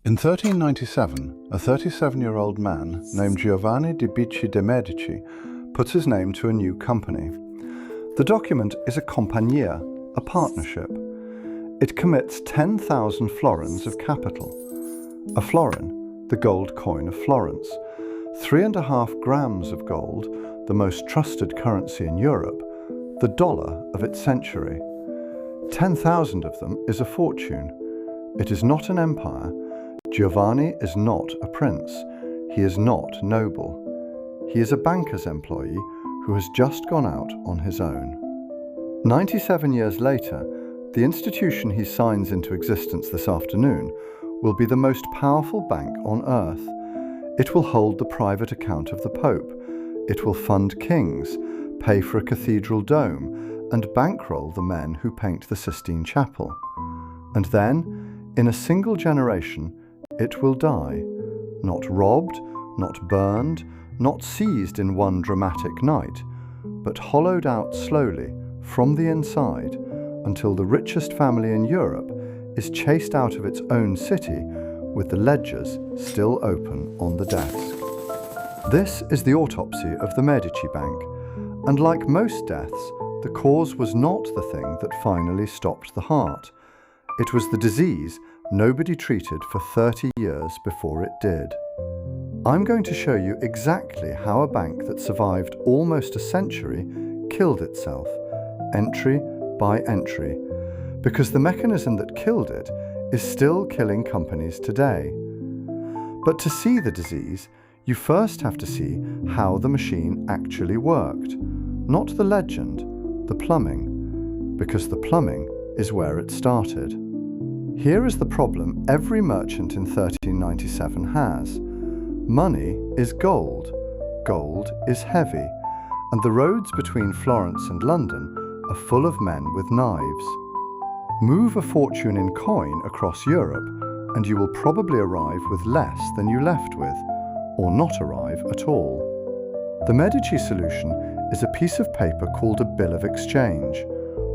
In 1397, a 37-year-old man named Giovanni di Medici de Medici puts his name to a new company. The document is a compagnia, a partnership. It commits 10,000 florins of capital. A florin, the gold coin of Florence, 3.5 grams of gold, the most trusted currency in Europe, the dollar of its century. 10,000 of them is a fortune. It is not an empire. Giovanni is not a prince. He is not noble. He is a banker's employee who has just gone out on his own. 97 years later, the institution he signs into existence this afternoon will be the most powerful bank on earth. It will hold the private account of the Pope. It will fund kings, pay for a cathedral dome, and bankroll the men who paint the Sistine Chapel. And then, in a single generation, it will die, not robbed, not burned, not seized in one dramatic night, but hollowed out slowly from the inside until the richest family in Europe is chased out of its own city with the ledgers still open on the desk. This is the autopsy of the Medici Bank, and like most deaths, the cause was not the thing that finally stopped the heart. It was the disease nobody treated for 30 years before it did. I'm going to show you exactly how a bank that survived almost a century killed itself, entry by entry, because the mechanism that killed it is still killing companies today. But to see the disease, you first have to see how the machine actually worked, not the legend, the plumbing, because the plumbing is where it started. Here is the problem every merchant in 1397 has. Money is gold. Gold is heavy. And the roads between Florence and London are full of men with knives. Move a fortune in coin across Europe and you will probably arrive with less than you left with, or not arrive at all. The Medici solution is a piece of paper called a bill of exchange.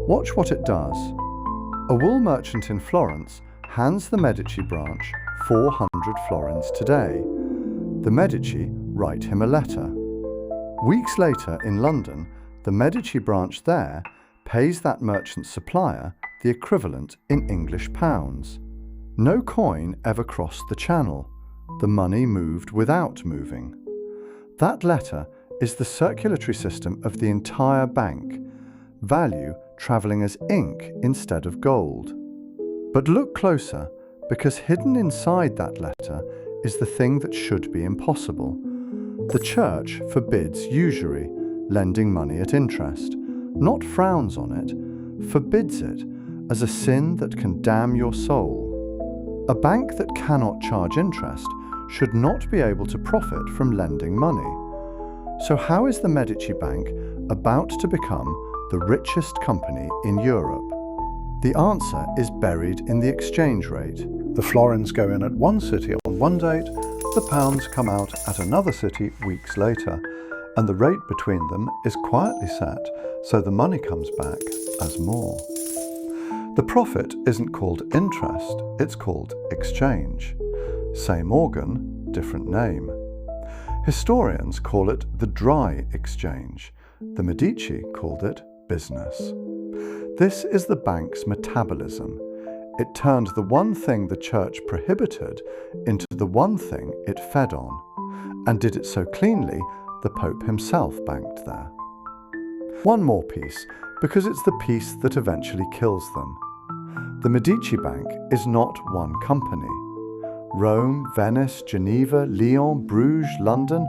Watch what it does. A wool merchant in Florence hands the Medici branch 400 florins today. The Medici write him a letter. Weeks later in London, the Medici branch there pays that merchant's supplier the equivalent in English pounds. No coin ever crossed the channel. The money moved without moving. That letter is the circulatory system of the entire bank, value travelling as ink instead of gold. But look closer, because hidden inside that letter is the thing that should be impossible. The church forbids usury, lending money at interest, not frowns on it, forbids it as a sin that can damn your soul. A bank that cannot charge interest should not be able to profit from lending money. So how is the Medici Bank about to become the richest company in Europe? The answer is buried in the exchange rate. The florins go in at one city on one date, the pounds come out at another city weeks later, and the rate between them is quietly set so the money comes back as more. The profit isn't called interest, it's called exchange. Same organ, different name. Historians call it the dry exchange. The Medici called it business. This is the bank's metabolism. It turned the one thing the church prohibited into the one thing it fed on, and did it so cleanly the Pope himself banked there. One more piece, because it's the piece that eventually kills them. The Medici Bank is not one company. Rome, Venice, Geneva, Lyon, Bruges, London,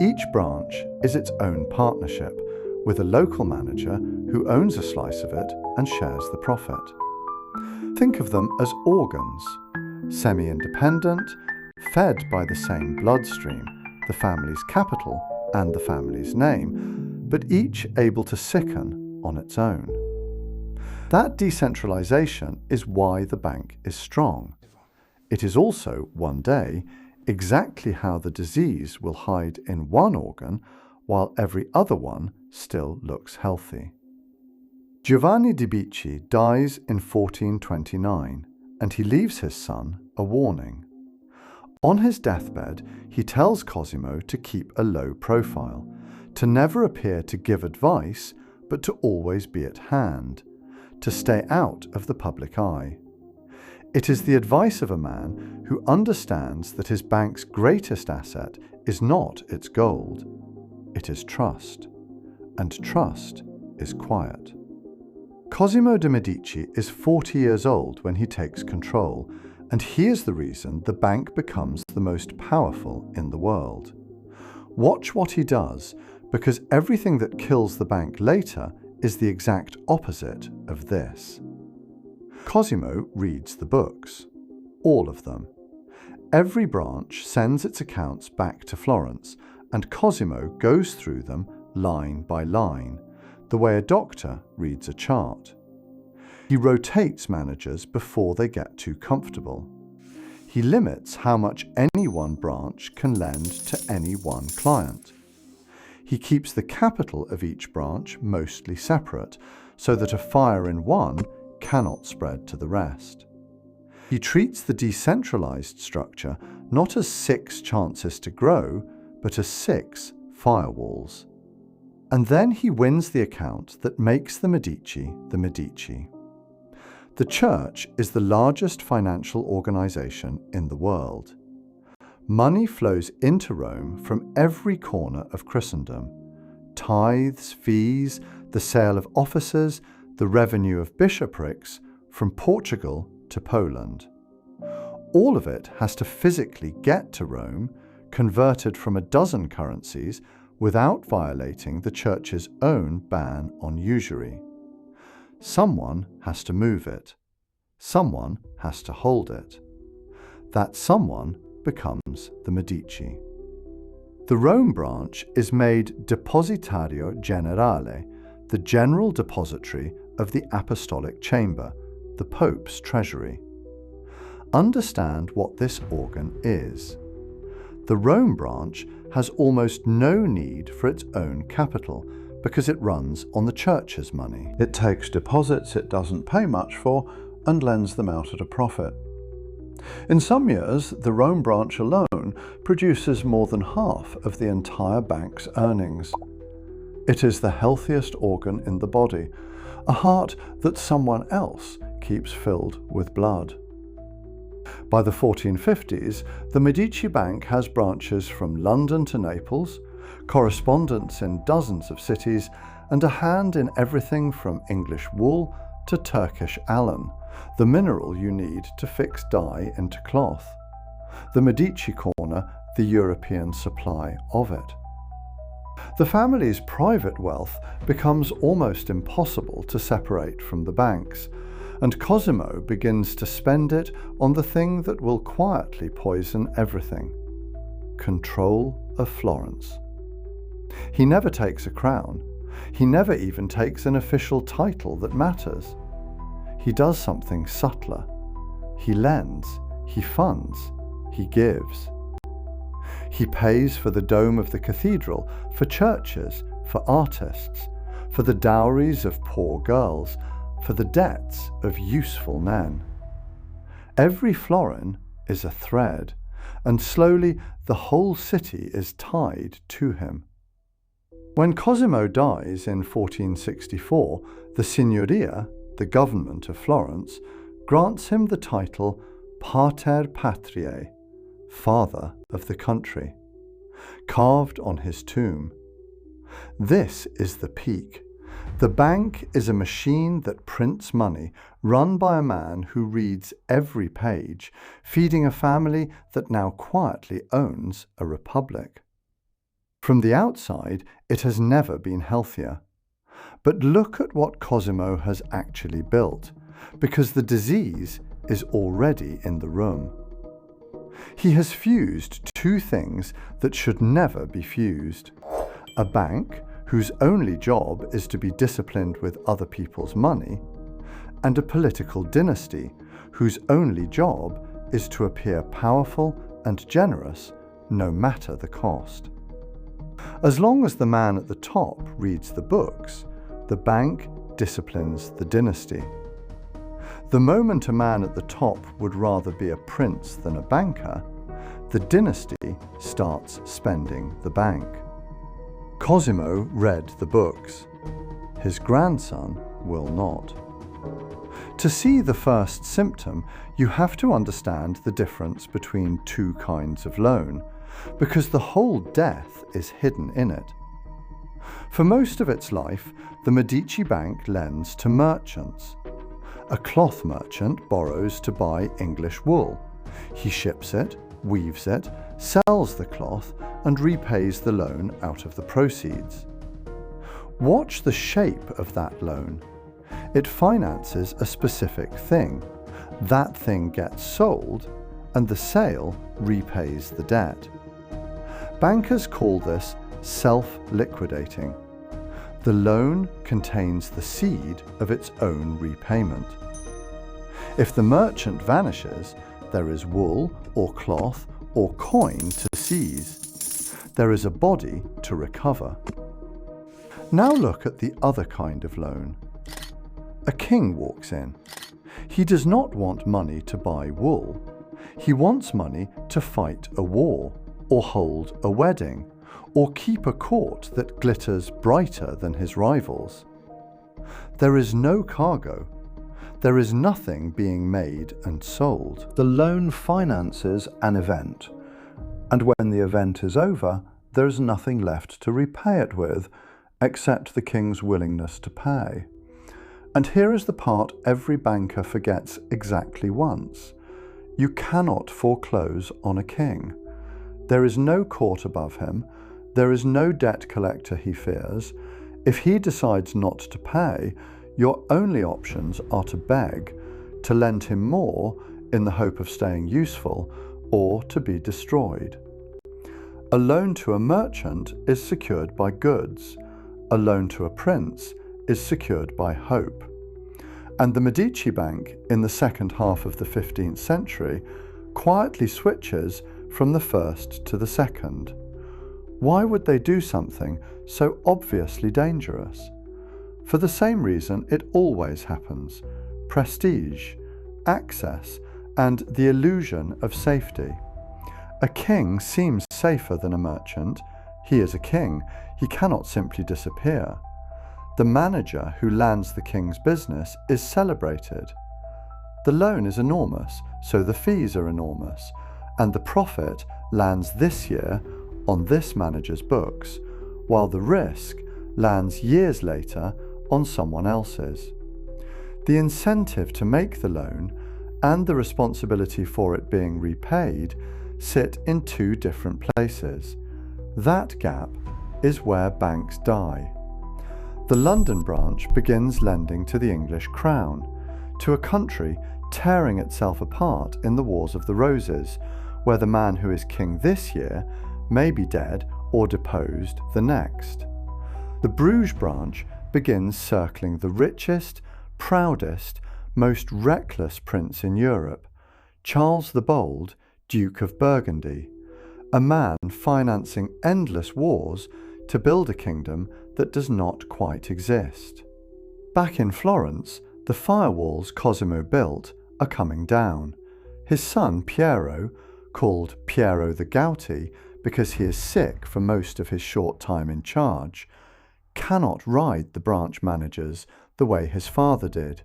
each branch is its own partnership, with a local manager who owns a slice of it and shares the profit. Think of them as organs, semi-independent, fed by the same bloodstream, the family's capital and the family's name, but each able to sicken on its own. That decentralization is why the bank is strong. It is also, one day, exactly how the disease will hide in one organ while every other one still looks healthy. Giovanni de Medici dies in 1429, and he leaves his son a warning. On his deathbed, he tells Cosimo to keep a low profile, to never appear to give advice, but to always be at hand, to stay out of the public eye. It is the advice of a man who understands that his bank's greatest asset is not its gold, it is trust, and trust is quiet. Cosimo de Medici is 40 years old when he takes control, and he is the reason the bank becomes the most powerful in the world. Watch what he does, because everything that kills the bank later is the exact opposite of this. Cosimo reads the books, all of them. Every branch sends its accounts back to Florence, and Cosimo goes through them line by line, the way a doctor reads a chart. He rotates managers before they get too comfortable. He limits how much any one branch can lend to any one client. He keeps the capital of each branch mostly separate, so that a fire in one cannot spread to the rest. He treats the decentralized structure not as 6 chances to grow, but as 6 firewalls. And then he wins the account that makes the Medici the Medici. The Church is the largest financial organization in the world. Money flows into Rome from every corner of Christendom. Tithes, fees, the sale of offices, the revenue of bishoprics, from Portugal to Poland. All of it has to physically get to Rome, converted from a dozen currencies, without violating the Church's own ban on usury. Someone has to move it. Someone has to hold it. That someone becomes the Medici. The Rome branch is made Depositario Generale, the general depository of the Apostolic Chamber, the Pope's treasury. Understand what this organ is. The Rome branch has almost no need for its own capital because it runs on the Church's money. It takes deposits it doesn't pay much for and lends them out at a profit. In some years, the Rome branch alone produces more than half of the entire bank's earnings. It is the healthiest organ in the body, a heart that someone else keeps filled with blood. By the 1450s, the Medici Bank has branches from London to Naples, correspondents in dozens of cities, and a hand in everything from English wool to Turkish alum, the mineral you need to fix dye into cloth. The Medici corner, the European supply of it. The family's private wealth becomes almost impossible to separate from the bank's, and Cosimo begins to spend it on the thing that will quietly poison everything: control of Florence. He never takes a crown. He never even takes an official title that matters. He does something subtler. He lends, he funds, he gives. He pays for the dome of the cathedral, for churches, for artists, for the dowries of poor girls, for the debts of useful men. Every florin is a thread, and slowly the whole city is tied to him. When Cosimo dies in 1464, the Signoria, the government of Florence, grants him the title Pater Patriae, Father of the country, carved on his tomb. This is the peak. The bank is a machine that prints money, run by a man who reads every page, feeding a family that now quietly owns a republic. From the outside, it has never been healthier. But look at what Cosimo has actually built, because the disease is already in the room. He has fused 2 things that should never be fused: a bank whose only job is to be disciplined with other people's money, and a political dynasty whose only job is to appear powerful and generous no matter the cost. As long as the man at the top reads the books, the bank disciplines the dynasty. The moment a man at the top would rather be a prince than a banker, The dynasty starts spending the bank. Cosimo read the books. His grandson will not. To see the first symptom, you have to understand the difference between two kinds of loan, because the whole death is hidden in it. For most of its life, the Medici Bank lends to merchants. A cloth merchant borrows to buy English wool. He ships it, weaves it, sells the cloth, and repays the loan out of the proceeds. Watch the shape of that loan. It finances a specific thing. That thing gets sold, and the sale repays the debt. Bankers call this self-liquidating. The loan contains the seed of its own repayment. If the merchant vanishes, there is wool or cloth or coin to seize. There is a body to recover. Now look at the other kind of loan. A king walks in. He does not want money to buy wool. He wants money to fight a war, or hold a wedding, or keep a court that glitters brighter than his rivals. There is no cargo. There is nothing being made and sold. The loan finances an event, and when the event is over, there is nothing left to repay it with, except the king's willingness to pay. And here is the part every banker forgets exactly once. You cannot foreclose on a king. There is no court above him. There is no debt collector he fears. If he decides not to pay, your only options are to beg, to lend him more in the hope of staying useful, or to be destroyed. A loan to a merchant is secured by goods. A loan to a prince is secured by hope. And the Medici Bank, in the second half of the 15th century, quietly switches from the first to the second. Why would they do something so obviously dangerous? For the same reason it always happens: prestige, access, and the illusion of safety. A king seems safer than a merchant. He is a king. He cannot simply disappear. The manager who lands the king's business is celebrated. The loan is enormous, so the fees are enormous, and the profit lands this year on this manager's books, while the risk lands years later on someone else's. The incentive to make the loan and the responsibility for it being repaid sit in two different places. That gap is where banks die. The London branch begins lending to the English crown, to a country tearing itself apart in the Wars of the Roses, where the man who is king this year may be dead or deposed the next. The Bruges branch begins circling the richest, proudest, most reckless prince in Europe, Charles the Bold, Duke of Burgundy, a man financing endless wars to build a kingdom that does not quite exist. Back in Florence, the firewalls Cosimo built are coming down. His son Piero, called Piero the Gouty because he is sick for most of his short time in charge, cannot ride the branch managers the way his father did.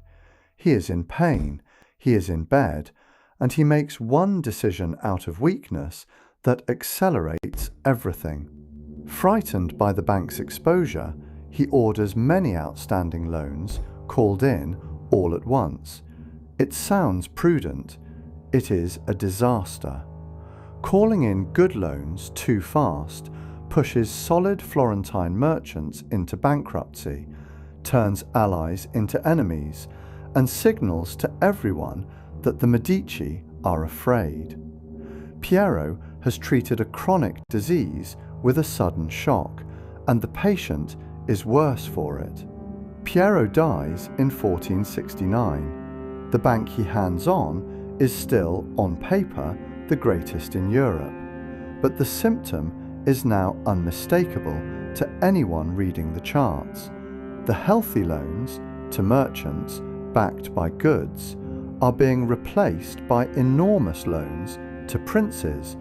He is in pain, he is in bed, and he makes one decision out of weakness that accelerates everything. Frightened by the bank's exposure, he orders many outstanding loans called in all at once. It sounds prudent. It is a disaster. Calling in good loans too fast pushes solid Florentine merchants into bankruptcy, turns allies into enemies, and signals to everyone that the Medici are afraid. Piero has treated a chronic disease with a sudden shock, and the patient is worse for it. Piero dies in 1469. The bank he hands on is still, on paper, the greatest in Europe, but the symptom is now unmistakable to anyone reading the charts. The healthy loans to merchants backed by goods are being replaced by enormous loans to princes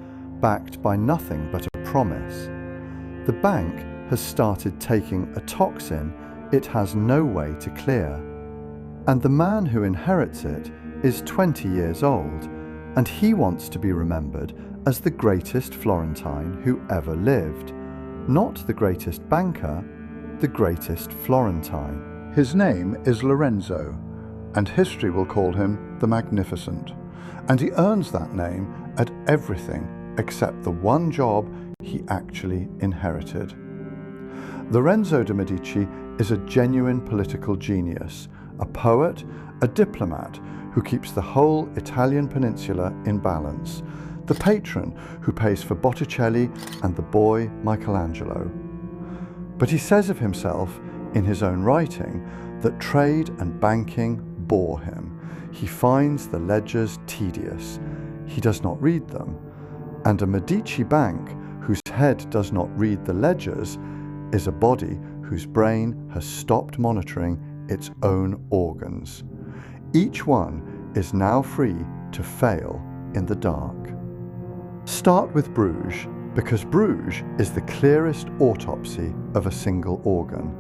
backed by nothing but a promise. The bank has started taking a toxin it has no way to clear. And the man who inherits it is 20 years old, and he wants to be remembered as the greatest Florentine who ever lived. Not the greatest banker, the greatest Florentine. His name is Lorenzo, and history will call him the Magnificent. And he earns that name at everything except the one job he actually inherited. Lorenzo de Medici is a genuine political genius, a poet, a diplomat who keeps the whole Italian peninsula in balance, the patron who pays for Botticelli and the boy Michelangelo. But he says of himself, in his own writing, that trade and banking bore him. He finds the ledgers tedious. He does not read them. And a Medici Bank whose head does not read the ledgers is a body whose brain has stopped monitoring its own organs. Each one is now free to fail in the dark. Start with Bruges, because Bruges is the clearest autopsy of a single organ.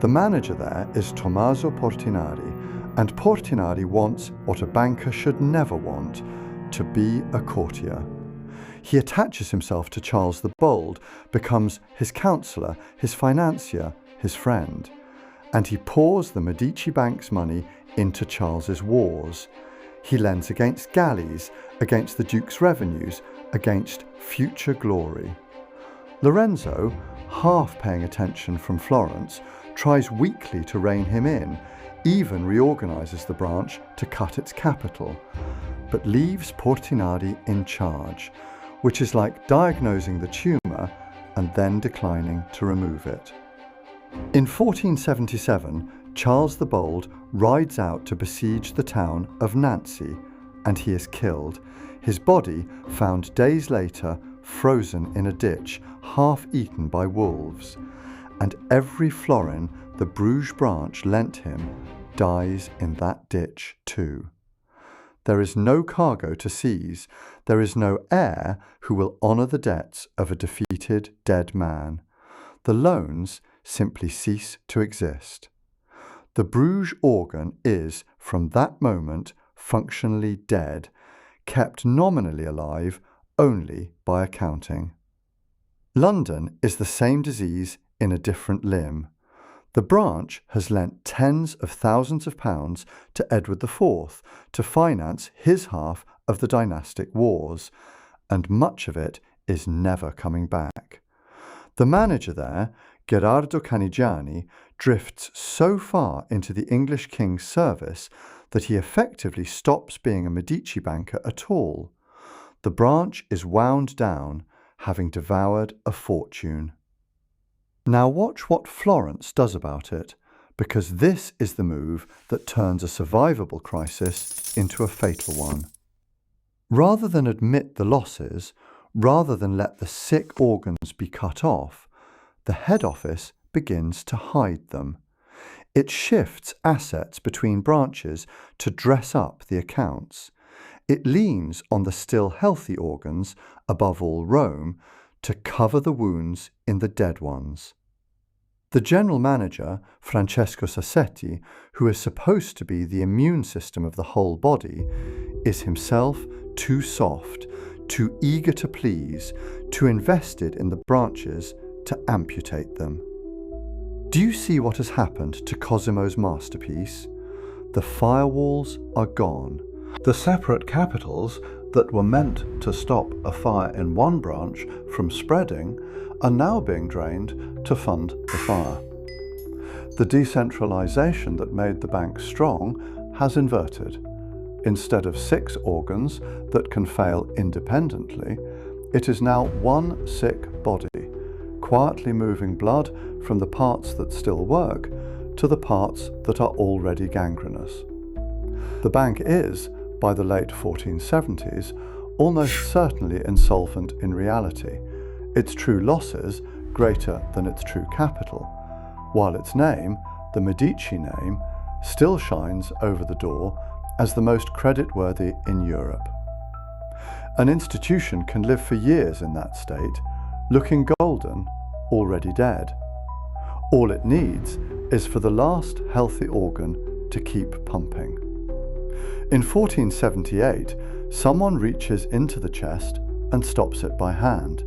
The manager there is Tommaso Portinari, and Portinari wants what a banker should never want, to be a courtier. He attaches himself to Charles the Bold, becomes his counsellor, his financier, his friend, and he pours the Medici Bank's money into Charles's wars. He lends against galleys, against the Duke's revenues, against future glory. Lorenzo, half paying attention from Florence, tries weakly to rein him in, even reorganises the branch to cut its capital, but leaves Portinari in charge, which is like diagnosing the tumour and then declining to remove it. In 1477, Charles the Bold rides out to besiege the town of Nancy, and he is killed, his body found days later frozen in a ditch, half eaten by wolves, and every florin the Bruges branch lent him dies in that ditch too. There is no cargo to seize, there is no heir who will honour the debts of a defeated dead man. The loans simply cease to exist. The Bruges organ is, from that moment, functionally dead, kept nominally alive only by accounting. London is the same disease in a different limb. The branch has lent tens of thousands of pounds to Edward IV to finance his half of the dynastic wars, and much of it is never coming back. The manager there, Gherardo Canigiani, drifts so far into the English king's service that he effectively stops being a Medici banker at all. The branch is wound down, having devoured a fortune. Now watch what Florence does about it, because this is the move that turns a survivable crisis into a fatal one. Rather than admit the losses, rather than let the sick organs be cut off, the head office begins to hide them. It shifts assets between branches to dress up the accounts. It leans on the still healthy organs, above all Rome, to cover the wounds in the dead ones. The general manager, Francesco Sassetti, who is supposed to be the immune system of the whole body, is himself too soft, too eager to please, too invested in the branches to amputate them. Do you see what has happened to Cosimo's masterpiece? The firewalls are gone. The separate capitals that were meant to stop a fire in one branch from spreading are now being drained to fund the fire. The decentralization that made the bank strong has inverted. Instead of 6 organs that can fail independently, it is now one sick body, quietly moving blood from the parts that still work to the parts that are already gangrenous. The bank is, by the late 1470s, almost certainly insolvent in reality, its true losses greater than its true capital, while its name, the Medici name, still shines over the door as the most creditworthy in Europe. An institution can live for years in that state, looking golden, already dead. All it needs is for the last healthy organ to keep pumping. In 1478, someone reaches into the chest and stops it by hand.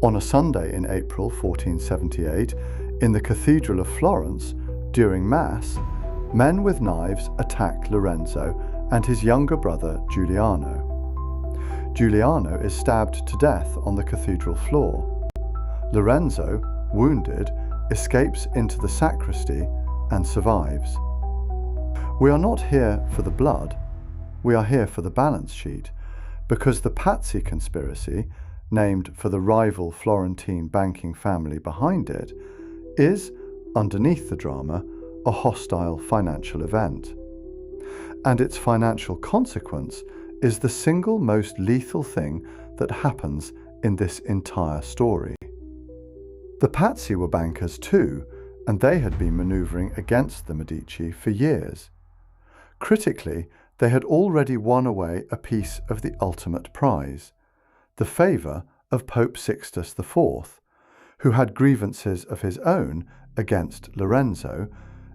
On a Sunday in April 1478, in the Cathedral of Florence, during Mass, men with knives attack Lorenzo and his younger brother Giuliano. Giuliano is stabbed to death on the cathedral floor. Lorenzo, wounded, escapes into the sacristy and survives. We are not here for the blood, we are here for the balance sheet, because the Pazzi conspiracy, named for the rival Florentine banking family behind it, is, underneath the drama, a hostile financial event. And its financial consequence is the single most lethal thing that happens in this entire story. The Pazzi were bankers too, and they had been manoeuvring against the Medici for years. Critically, they had already won away a piece of the ultimate prize, the favour of Pope Sixtus IV, who had grievances of his own against Lorenzo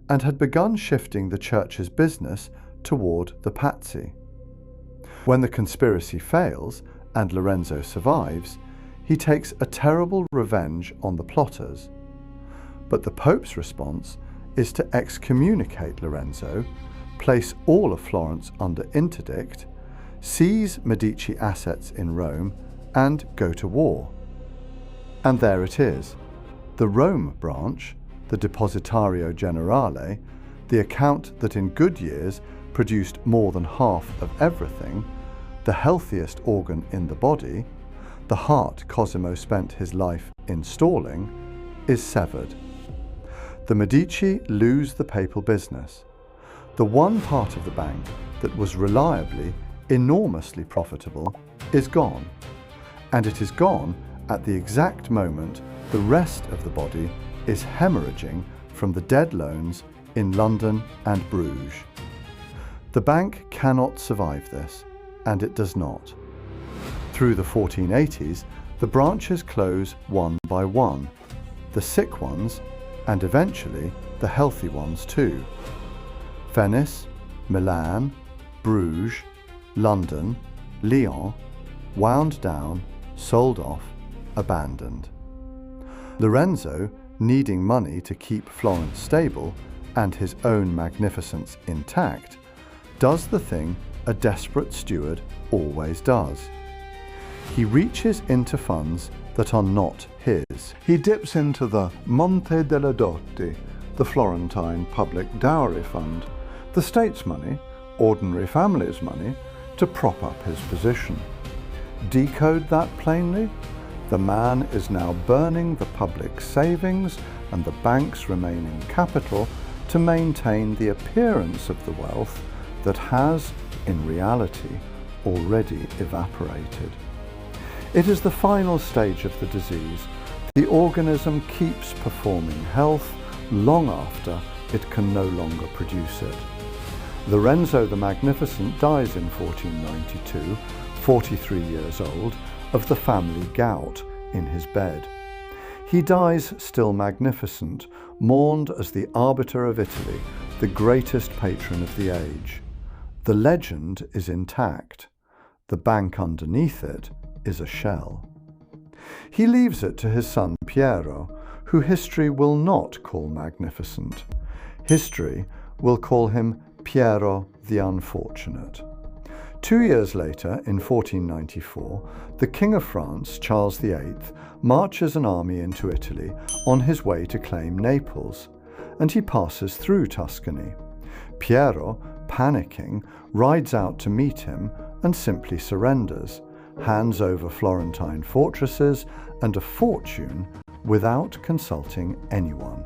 and had begun shifting the church's business toward the Pazzi. When the conspiracy fails and Lorenzo survives, he takes a terrible revenge on the plotters. But the Pope's response is to excommunicate Lorenzo, place all of Florence under interdict, seize Medici assets in Rome, and go to war. And there it is. The Rome branch, the Depositario Generale, the account that in good years produced more than half of everything, the healthiest organ in the body, the heart Cosimo spent his life installing, is severed. The Medici lose the papal business. The one part of the bank that was reliably, enormously profitable is gone. And it is gone at the exact moment the rest of the body is hemorrhaging from the dead loans in London and Bruges. The bank cannot survive this, and it does not. Through the 1480s, the branches close one by one, the sick ones, and eventually the healthy ones too. Venice, Milan, Bruges, London, Lyon, wound down, sold off, abandoned. Lorenzo, needing money to keep Florence stable and his own magnificence intact, does the thing a desperate steward always does. He reaches into funds that are not his. He dips into the Monte delle Dotti, the Florentine public dowry fund, the state's money, ordinary families' money, to prop up his position. Decode that plainly? The man is now burning the public savings and the bank's remaining capital to maintain the appearance of the wealth that has, in reality, already evaporated. It is the final stage of the disease. The organism keeps performing health long after it can no longer produce it. Lorenzo the Magnificent dies in 1492, 43 years old, of the family gout in his bed. He dies still magnificent, mourned as the arbiter of Italy, the greatest patron of the age. The legend is intact. The bank underneath it is a shell. He leaves it to his son Piero, who history will not call magnificent. History will call him Piero the Unfortunate. 2 years later, in 1494, the King of France, Charles VIII, marches an army into Italy on his way to claim Naples, and he passes through Tuscany. Piero, panicking, rides out to meet him and simply surrenders, hands over Florentine fortresses and a fortune without consulting anyone.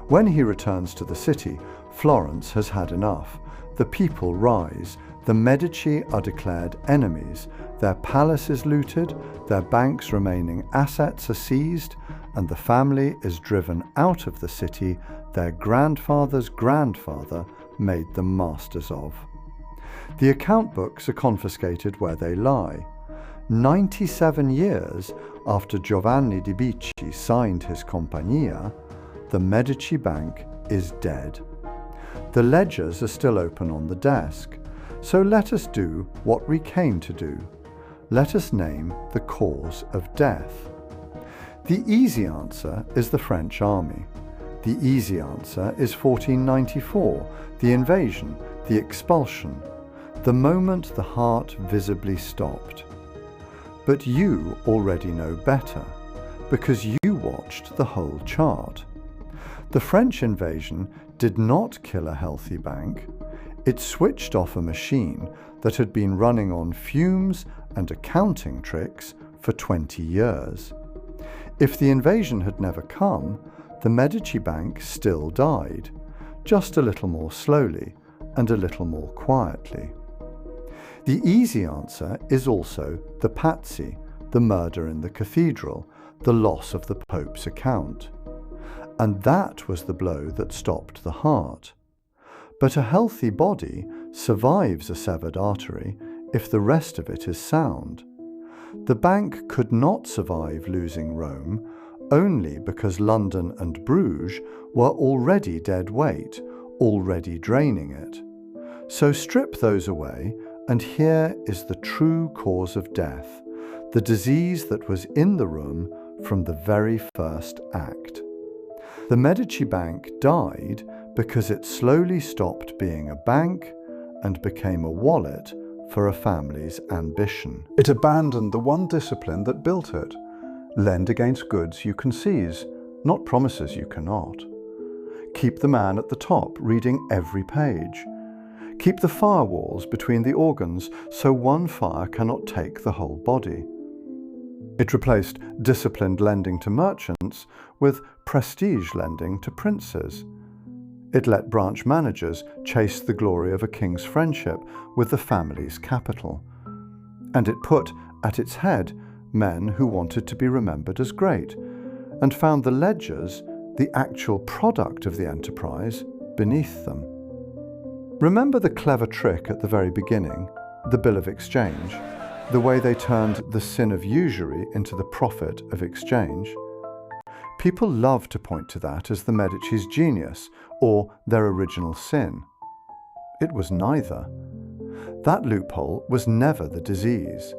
When he returns to the city, Florence has had enough. The people rise. The Medici are declared enemies. Their palace is looted, their bank's remaining assets are seized, and the family is driven out of the city their grandfather's grandfather made them masters of. The account books are confiscated where they lie. 97 years after Giovanni de Medici signed his Compagnia, the Medici Bank is dead. The ledgers are still open on the desk, so let us do what we came to do. Let us name the cause of death. The easy answer is the French army. The easy answer is 1494, the invasion, the expulsion, the moment the heart visibly stopped. But you already know better, because you watched the whole chart. The French invasion did not kill a healthy bank. It switched off a machine that had been running on fumes and accounting tricks for 20 years. If the invasion had never come, the Medici Bank still died, just a little more slowly and a little more quietly. The easy answer is also the patsy, the murder in the cathedral, the loss of the Pope's account. And that was the blow that stopped the heart. But a healthy body survives a severed artery if the rest of it is sound. The bank could not survive losing Rome only because London and Bruges were already dead weight, already draining it. So strip those away, and here is the true cause of death, the disease that was in the room from the very first act. The Medici Bank died because it slowly stopped being a bank and became a wallet for a family's ambition. It abandoned the one discipline that built it. Lend against goods you can seize, not promises you cannot. Keep the man at the top reading every page. Keep the firewalls between the organs so one fire cannot take the whole body. It replaced disciplined lending to merchants with prestige lending to princes. It let branch managers chase the glory of a king's friendship with the family's capital. And it put at its head men who wanted to be remembered as great, and found the ledgers, the actual product of the enterprise, beneath them. Remember the clever trick at the very beginning, the bill of exchange, the way they turned the sin of usury into the profit of exchange? People love to point to that as the Medici's genius or their original sin. It was neither. That loophole was never the disease.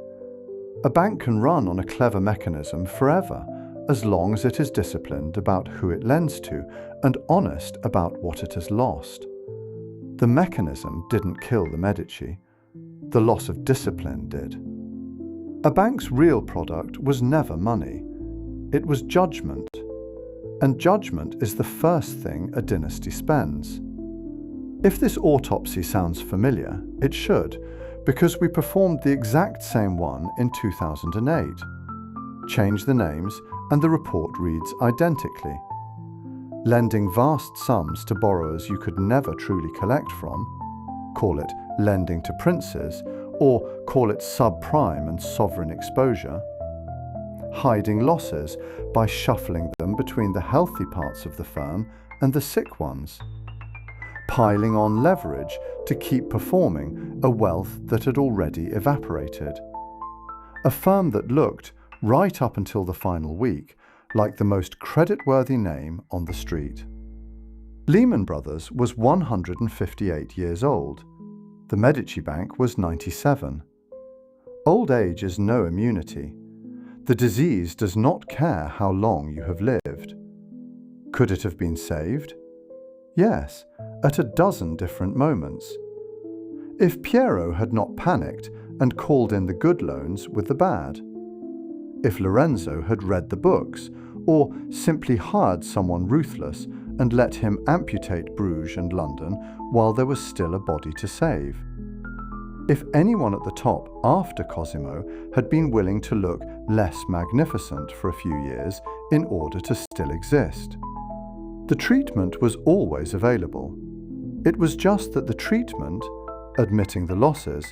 A bank can run on a clever mechanism forever, as long as it is disciplined about who it lends to and honest about what it has lost. The mechanism didn't kill the Medici. The loss of discipline did. A bank's real product was never money. It was judgment. And judgment is the first thing a dynasty spends. If this autopsy sounds familiar, it should, because we performed the exact same one in 2008. Change the names and the report reads identically. Lending vast sums to borrowers you could never truly collect from, call it lending to princes, or call it subprime and sovereign exposure. Hiding losses by shuffling them between the healthy parts of the firm and the sick ones. Piling on leverage to keep performing a wealth that had already evaporated. A firm that looked, right up until the final week, like the most creditworthy name on the street. Lehman Brothers was 158 years old. The Medici Bank was 97. Old age is no immunity. The disease does not care how long you have lived. Could it have been saved? Yes, at a dozen different moments. If Piero had not panicked and called in the good loans with the bad. If Lorenzo had read the books, or simply hired someone ruthless and let him amputate Bruges and London while there was still a body to save. If anyone at the top after Cosimo had been willing to look less magnificent for a few years in order to still exist. The treatment was always available. It was just that the treatment, admitting the losses,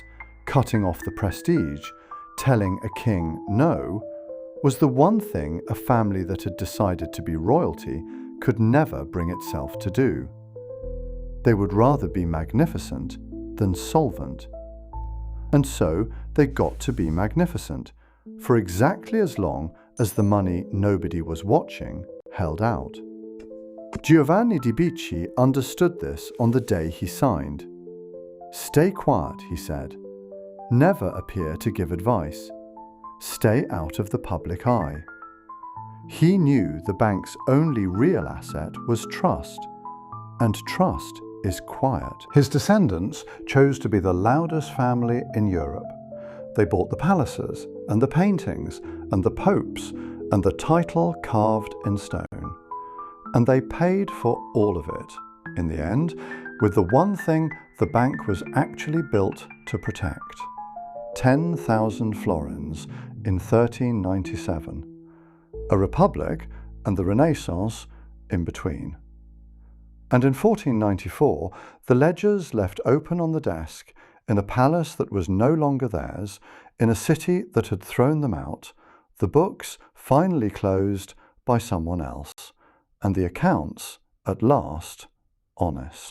cutting off the prestige, telling a king no, was the one thing a family that had decided to be royalty could never bring itself to do. They would rather be magnificent than solvent, and so they got to be magnificent, for exactly as long as the money nobody was watching held out. Giovanni de Medici understood this on the day he signed. "Stay quiet," he said. "Never appear to give advice. Stay out of the public eye." He knew the bank's only real asset was trust, and trust is quiet. His descendants chose to be the loudest family in Europe. They bought the palaces, and the paintings, and the popes, and the title carved in stone. And they paid for all of it, in the end, with the one thing the bank was actually built to protect: 10,000 florins in 1397. A republic and the Renaissance in between. And in 1494, the ledgers left open on the desk in a palace that was no longer theirs, in a city that had thrown them out, the books finally closed by someone else, and the accounts, at last, honest.